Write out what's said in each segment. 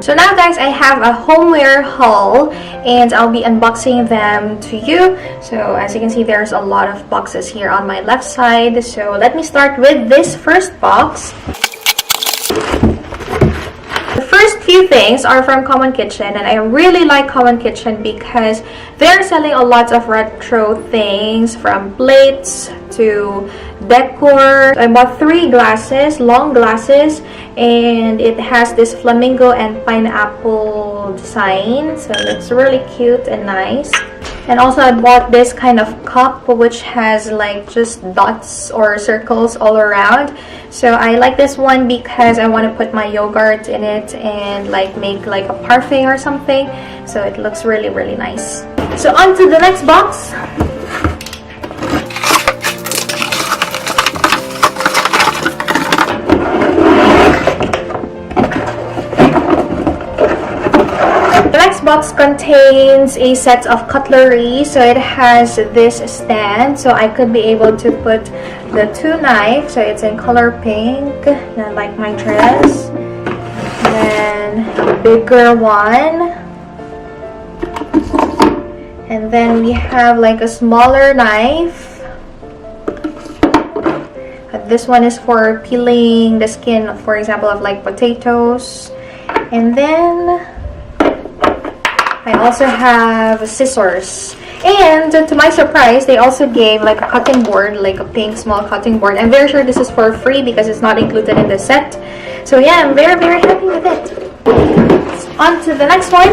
So now guys, I have a homeware haul and I'll be unboxing them to you. So as you can see, there's a lot of boxes here on my left side. So let me start with this first box. The first few things are from Common Kitchen, and I really like Common Kitchen because they're selling a lot of retro things, from plates to decor. I bought 3 glasses, long glasses, and it has this flamingo and pineapple design, so it's really cute and nice. And also I bought this kind of cup which has like just dots or circles all around. So I like this one because I want to put my yogurt in it and like make like a parfait or something. So it looks really nice. So on to the next box. Box contains a set of cutlery, so it has this stand, so I could be able to put the 2 knives. So it's in color pink, like my dress. Then a bigger one, and then we have like a smaller knife. This one is for peeling the skin, for example, of like potatoes. And then I also have scissors, and to my surprise they also gave like a cutting board, like a pink small cutting board. I'm very sure this is for free because it's not included in the set. So yeah, I'm very happy with it. On to the next one.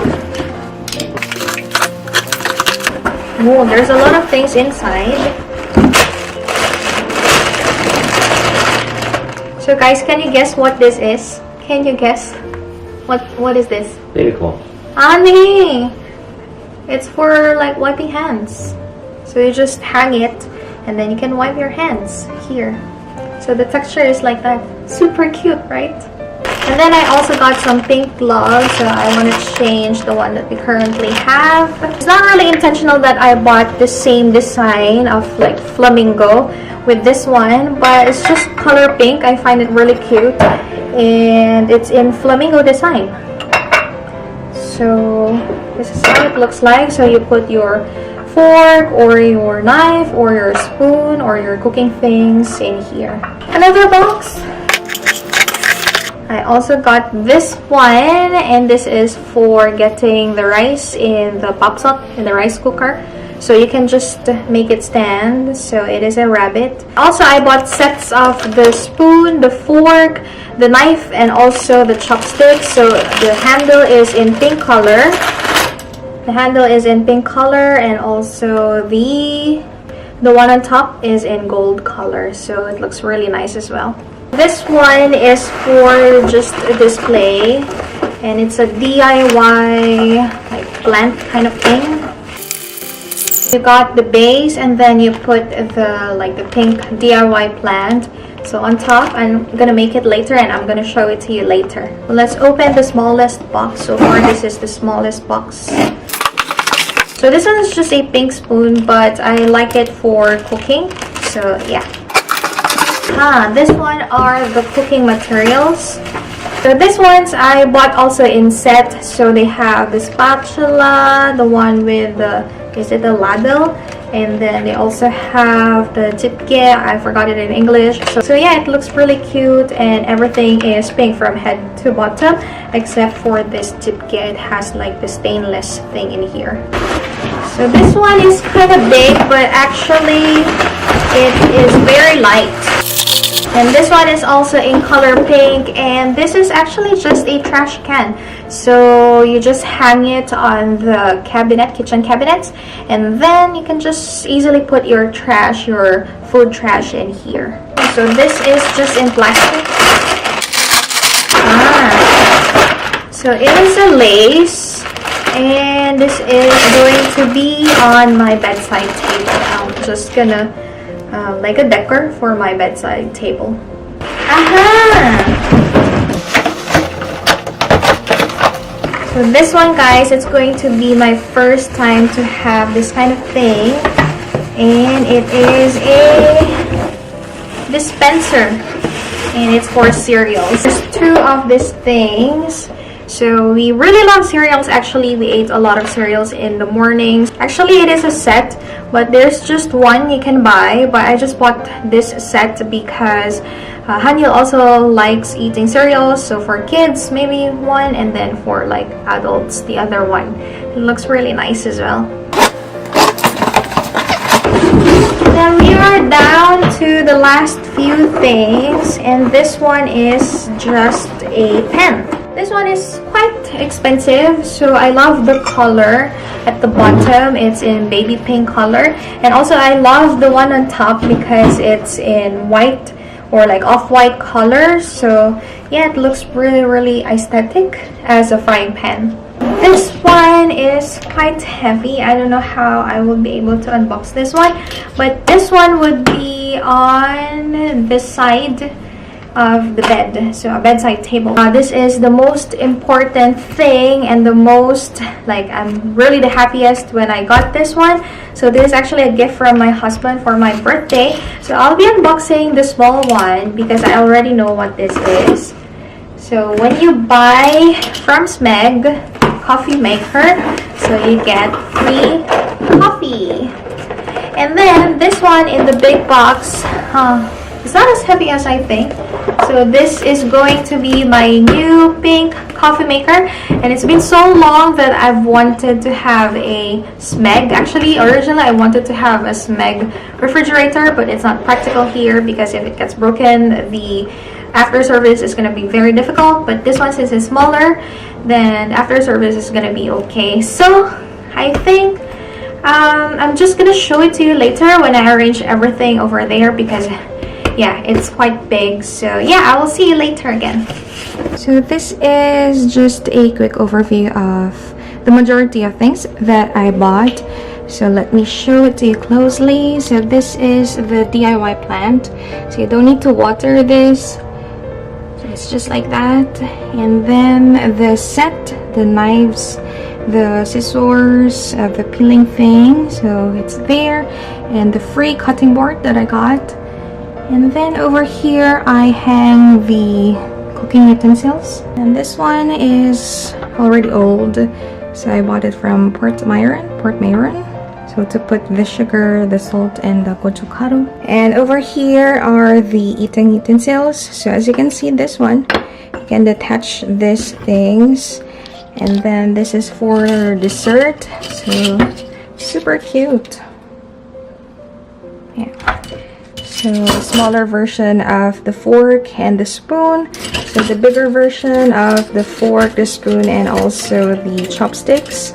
Oh, there's a lot of things inside. So guys, can you guess what this is? Can you guess? What is this? Decor. Honey, it's for like wiping hands. So you just hang it and then you can wipe your hands here. So the texture is like that. Super cute, right? And then I also got some pink gloves, so I want to change the one that we currently have. It's not really intentional that I bought the same design of like flamingo with this one, but it's just color pink. I find it really cute and it's in flamingo design. So this is how it looks like. So you put your fork or your knife or your spoon or your cooking things in here. Another box. I also got this one, and this is for getting the rice in the popsop in the rice cooker. So you can just make it stand. So it is a rabbit. Also, I bought sets of the spoon, the fork, the knife, and also the chopsticks. So the handle is in pink color. The handle is in pink color, and also the one on top is in gold color. So it looks really nice as well. This one is for just a display, and it's a DIY like plant kind of thing. You got the base, and then you put the pink DIY plant. So on top, I'm gonna make it later and I'm gonna show it to you later. Well, let's open the smallest box. So far this is the smallest box. So this one is just a pink spoon, but I like it for cooking. So yeah. This one are the cooking materials. So these ones I bought also in set. So they have the spatula, the one with the, is it the ladle? And then they also have the tipke. I forgot it in English. So yeah, it looks really cute, and everything is pink from head to bottom except for this tipke. It has like the stainless thing in here. So this one is kind of big, but actually it is very light. And this one is also in color pink, and this is actually just a trash can. So you just hang it on the cabinet, kitchen cabinets, and then you can just easily put your trash, your food trash in here. So this is just in plastic. So it is a lace, and this is going to be on my bedside table. I'm just gonna like a decor for my bedside table. So this one, guys, it's going to be my first time to have this kind of thing, and it is a dispenser, and it's for cereals. There's 2 of these things. So we really love cereals. Actually, we ate a lot of cereals in the mornings. Actually, it is a set, but there's just one you can buy. But I just bought this set because Haniel also likes eating cereals. So for kids, maybe one, and then for like adults, the other one. It looks really nice as well. Then we are down to the last few things, and this one is just a pen. This one is quite expensive, so I love the color at the bottom. It's in baby pink color, and also I love the one on top because it's in white or like off-white color. So yeah, it looks really aesthetic as a frying pan. This one is quite heavy. I don't know how I will be able to unbox this one, but this one would be on this side of the bed, so a bedside table. This is the most important thing and the most, like, I'm really the happiest when I got this one. So this is actually a gift from my husband for my birthday. So I'll be unboxing the small one because I already know what this is. So when you buy from Smeg coffee maker, so you get free coffee. And then this one in the big box, it's not as heavy as I think. So this is going to be my new pink coffee maker, and it's been so long that I've wanted to have a Smeg. Actually, originally I wanted to have a Smeg refrigerator, but it's not practical here because if it gets broken, the after service is going to be very difficult. But this one, since it's smaller, then after service is going to be okay. So I think I'm just going to show it to you later when I arrange everything over there, because yeah, it's quite big. So yeah, I will see you later again. So this is just a quick overview of the majority of things that I bought. So let me show it to you closely. So this is the DIY plant. So you don't need to water this. So it's just like that. And then the set, the knives, the scissors, the peeling thing. So it's there. And the free cutting board that I got. And then over here I hang the cooking utensils, and this one is already old, so I bought it from Port Myron. So to put the sugar, the salt, and the gochugaru. And over here are the eating utensils. So as you can see, this one you can detach these things, and then this is for dessert. So super cute. Yeah. So the smaller version of the fork and the spoon. So the bigger version of the fork, the spoon, and also the chopsticks.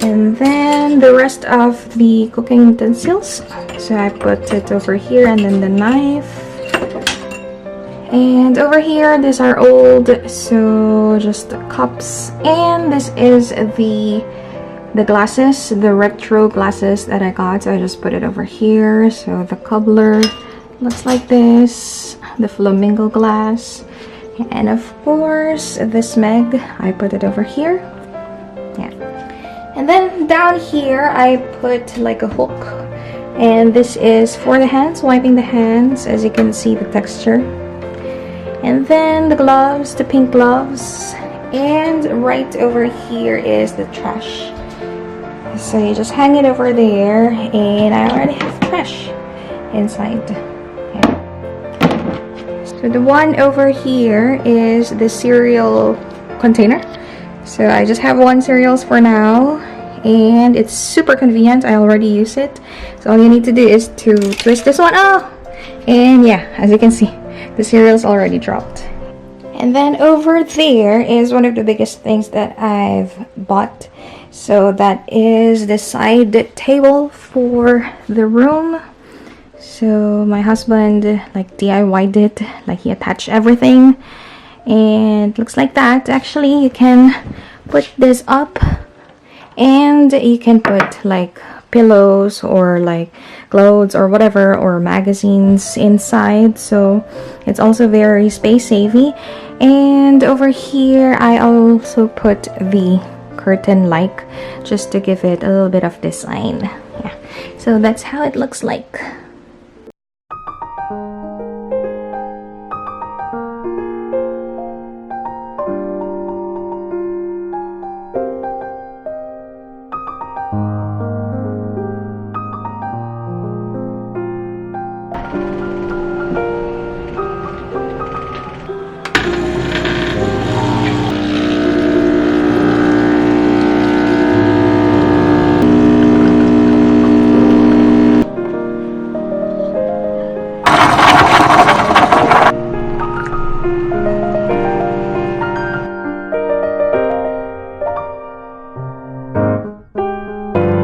And then the rest of the cooking utensils. So I put it over here, and then the knife. And over here, these are old, so just the cups. And this is the glasses, the retro glasses that I got, so I just put it over here. So the cobbler looks like this, the flamingo glass, and of course the Smeg, I put it over here. Yeah. And then down here I put like a hook, and this is for the hands, wiping the hands, as you can see the texture. And then the gloves, the pink gloves, and right over here is the trash. So you just hang it over there, and I already have trash inside. Yeah. So the one over here is the cereal container. So I just have one cereals for now, and it's super convenient. I already use it. So all you need to do is to twist this one out, and yeah, as you can see, the cereal's already dropped. And then over there is one of the biggest things that I've bought. So that is the side table for the room. So my husband like DIY'd it, like he attached everything, and it looks like that. Actually, you can put this up, and you can put like pillows or like clothes or whatever, or magazines inside. So it's also very space saving. And over here I also put the curtain, like, just to give it a little bit of design. Yeah, so that's how it looks like.